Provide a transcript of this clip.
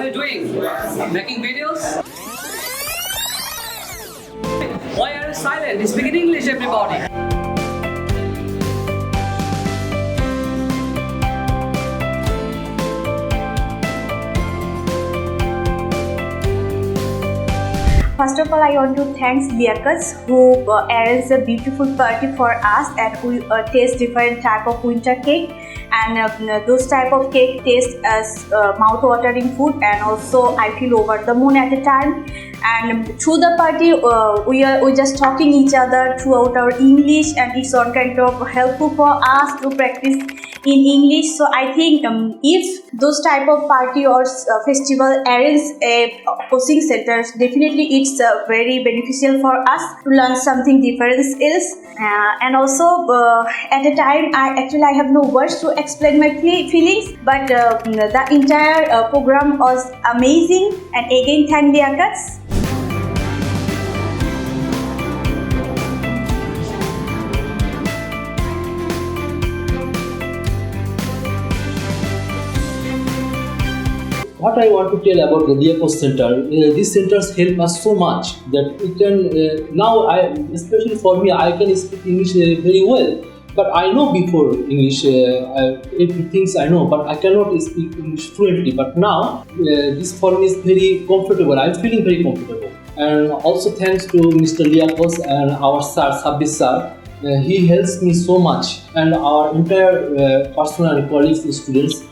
are you doing? Making videos? Why are you silent? Speak in English, everybody. First of all, I want to thank Liakats who arranged a beautiful party for us, and we taste different type of winter cake, and those type of cake taste as mouth-watering food, and also I feel over the moon at the time. And through the party, we just talking each other throughout our English, and it's all kind of helpful for us to practice in English. So I think if those type of party or festival arrange a coaching centers, definitely it's very beneficial for us to learn something different skills. And also at the time, I have no words to explain my feelings, but the entire program was amazing. And again, thank Liakats. What I want to tell about the Liakat Center, these centers help us so much that we can, now especially for me, I can speak English very well. But I know before English, everything I know, but I cannot speak English fluently. But now, this for me is very comfortable. I'm feeling very comfortable. And also thanks to Mr. Liakat and our sir, Sabir sir. He helps me so much, and our entire personnel, colleagues, students.